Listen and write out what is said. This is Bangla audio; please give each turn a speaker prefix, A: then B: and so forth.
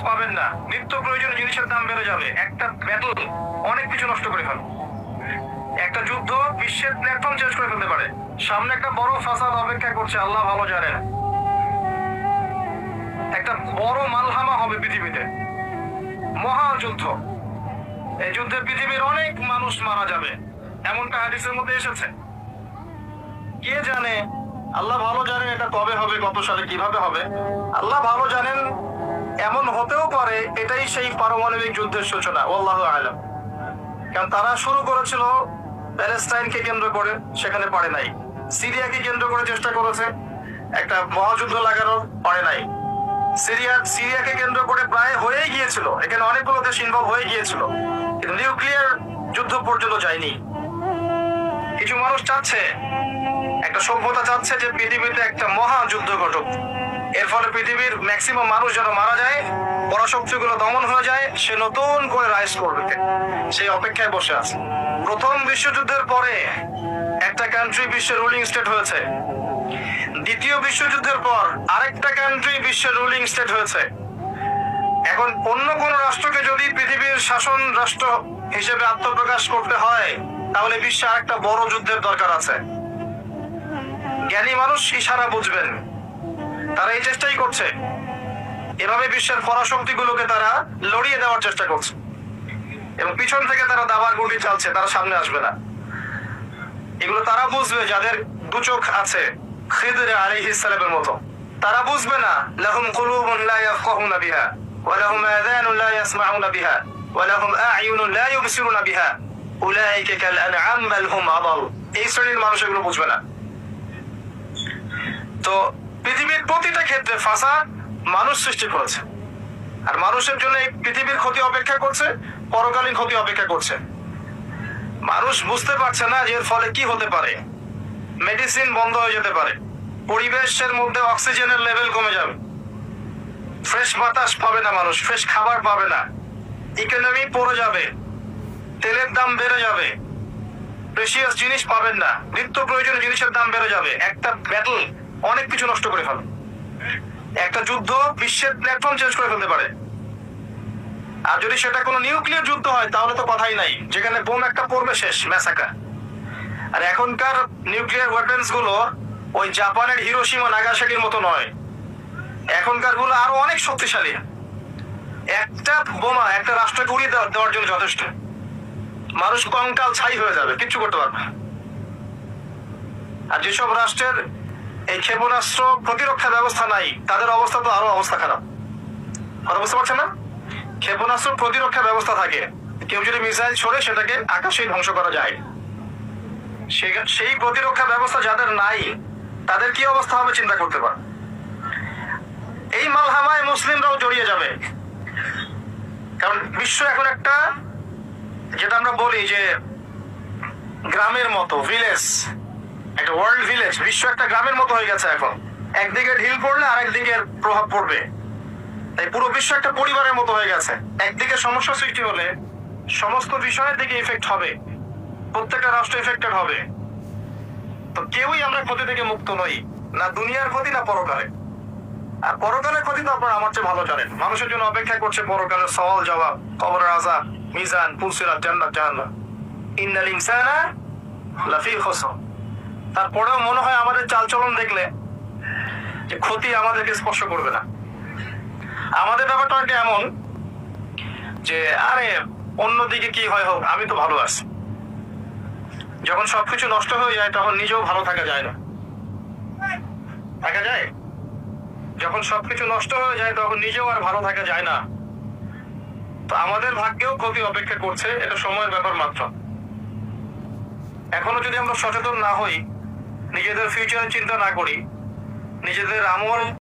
A: পাবেন না, নিত্য প্রয়োজনীয় জিনিসের দাম বেড়ে যাবে। একটা ব্যাটল অনেক কিছু নষ্ট করে ফেলে। একটা যুদ্ধ বিশ্বের প্ল্যাটফর্ম চেঞ্জ করে ফেলতে পারে। সামনে একটা বড় ফাসাদ অপেক্ষা করছে, আল্লাহ ভালো জানেন। একটা বড় মালহামা হবে পৃথিবীতে, মহাযুদ্ধ। এই যুদ্ধে পৃথিবীর অনেক মানুষ মারা যাবে, এমনটা হাদিসের মধ্যে এসেছে। কে জানে, আল্লাহ ভালো জানেন এটা কবে হবে, কত সালে, কিভাবে হবে, আল্লাহ ভালো জানেন। এমন হতেও পারে এটাই সেই পারমাণবিক যুদ্ধের সূচনা, আল্লাহু আ'লাম। কারণ তারা শুরু করেছিল প্যালেস্টাইনকে কেন্দ্র করে, সেখানে পারে নাই। সিরিয়াকে কেন্দ্র করে চেষ্টা করেছে একটা মহাযুদ্ধ লাগানোর, পারে নাই। সিরিয়াকে কেন্দ্র করে প্রায় হয়ে গিয়েছিল, এখানে অনেকগুলো দেশ ইনভলভ হয়ে গিয়েছিল, কিন্তু নিউক্লিয়ার যুদ্ধ পর্যন্ত যায়নি। কিছু মানুষ চাচ্ছে, একটা সভ্যতা চাচ্ছে যে পৃথিবীতে একটা মহাযুদ্ধ ঘটুক, এর ফলে পৃথিবীর ম্যাক্সিমাম মানুষ যেন মারা যায়, পরাশক্তিগুলো দমন হয়ে যায়, সে নতুন করে রাইজ করবে, সেই অপেক্ষায় বসে আছে। প্রথম বিশ্বযুদ্ধের পরে একটা কান্ট্রি বিশ্বের রুলিং স্টেট হয়েছে, দ্বিতীয় বিশ্বযুদ্ধের পর আরেকটা কান্ট্রি বিশ্বের রুলিং স্টেট হয়েছে। এখন অন্য কোন রাষ্ট্রকে যদি পৃথিবীর শাসন রাষ্ট্র হিসেবে আত্মপ্রকাশ করতে হয়, তাহলে বিশ্বে আরেকটা বড় যুদ্ধের দরকার আছে। জ্ঞানী মানুষ ইশারা বুঝবেন, তারা এই চেষ্টাই করছে। এভাবে বিশ্বের পরাশক্তিগুলোকে তারা লড়িয়ে দেওয়ার চেষ্টা করছে, এবং পিছন থেকে তারা দাবার গুলি চালছে, তারা সামনে আসবে না। এগুলো তারা বুঝবে যাদের দু চোখ আছে, খিদর আলাইহিস সালামের মতো। তারা বুঝবে না, লাহুম কুলুবুন লা ইয়াফকাহুনা বিহা ওয়া লাহুম আযানুন লা ইয়াসমাউনা বিহা ওয়া লাহুম আ'য়ুনুন লা ইউবসিরুনা বিহা উলাইকা কাল আনআম বাল হুম আদাল। এই শ্রেণীর মানুষ এগুলো বুঝবে না। তো পৃথিবীর প্রতিটা ক্ষেত্রে ফাসাদ মানুষ সৃষ্টি করেছে, আর মানুষের জন্য এই পৃথিবীর ক্ষতি অপেক্ষা করছে, পরকালীন ক্ষতি অপেক্ষা করছে। মানুষ বুঝতে পারছে না যে এর ফলে কি হতে পারে। মেডিসিন বন্ধ হয়ে যেতে পারে, পরিবেশের মধ্যে অক্সিজেনের লেভেল কমে যাবে, ফ্রেশ বাতাস পাবে না মানুষ, ফ্রেশ খাবার পাবে না, ইকোনমি পড়ে যাবে, তেলের দাম বেড়ে যাবে, প্রেশিয়াস জিনিস পাবেন না, নিত্য প্রয়োজনীয় জিনিসের দাম বেড়ে যাবে। একটা ব্যাটল অনেক কিছু নষ্ট করে ফেলে। একটা যুদ্ধ বিশ্বের প্ল্যাটফর্ম চেঞ্জ করে ফেলতে পারে। আর যদি সেটা কোনো নিউক্লিয়ার যুদ্ধ হয়, তাহলে তো কথাই নাই, যেখানে বোম একটা পড়বে, শেষ, ম্যাসাকার। আর এখনকার নিউক্লিয়ার ওয়েপন্স গুলো ওই জাপানের হিরোশিমা নাগাসাকির মতো নয়, এখনকার গুলো আরো অনেক শক্তিশালী। একটা বোমা একটা রাষ্ট্রকে উড়িয়ে দেওয়ার জন্য যথেষ্ট। মানুষ কঙ্কাল ছাই হয়ে যাবে, কিচ্ছু করতে পারবে না। আর যেসব রাষ্ট্রের এই ক্ষেপণাস্ত্র প্রতিরক্ষা ব্যবস্থা নাই, তাদের অবস্থা তো আরো অবস্থা খারাপ। কথা বুঝতে পারছেন না? ক্ষেপণাস্ত্র প্রতিরক্ষা ব্যবস্থা থাকে, কেউ যদি মিসাইল ছড়ে সেটাকে আকাশেই ধ্বংস করা যায়। সেই প্রতিরক্ষা ব্যবস্থা যাদের নাই, তাদের কি অবস্থা হবে চিন্তা করতে পার। এই মালহামায় মুসলিমরাও জড়িয়ে যাবে, কারণ বিশ্ব এখন একটা, যেটা আমরা বলি যে গ্রামের মতো, ভিলেজ, একটা ওয়ার্ল্ড ভিলেজ, বিশ্ব একটা গ্রামের মতো হয়ে গেছে এখন। একদিকে ঢিল পড়লে আরেকদিকে প্রভাব পড়বে, তাই পুরো বিশ্ব একটা পরিবারের মতো হয়ে গেছে। একদিকে সমস্যা সৃষ্টি হলে সমস্ত বিষয়ের দিকে ইফেক্ট হবে, প্রত্যেকটা রাষ্ট্র এফেক্টেড হবে। তো কেউই আমরা ক্ষতি থেকে মুক্ত নই, না দুনিয়ার ক্ষতি না পরকালে। আর পরকালের ক্ষতি তো আপনারা আমার চেয়ে ভালো জানেন। মানুষের জন্য অপেক্ষা করছে পরকালের সওয়াল জবাব, কবরের আযাব, মিজান, ফুলসিরাত, জান্নাত, জাহান্নাম। ইন্নাল ইনসানা লাফি খুসর। তারপরেও মনে হয় আমাদের চালচলন দেখলে যে ক্ষতি আমাদেরকে স্পর্শ করবে না। আমাদের ব্যাপারটা একটা এমন যে আরে অন্যদিকে কি হয় হোক, আমি তো ভালো আছি। যখন সবকিছু নষ্ট হয়ে যায় তখন নিজেও ভালো থাকা যায় না। থাকা যায়? যখন সবকিছু নষ্ট হয়ে যায় তখন নিজেও আর ভালো থাকা যায় না। তো আমাদের ভাগ্যেও ক্ষতি অপেক্ষা করছে, এটা সময়ের ব্যাপার মাত্র। এখনো যদি আমরা সচেতন না হই, নিজেদের ফিউচারের চিন্তা না করি, নিজেদের আমল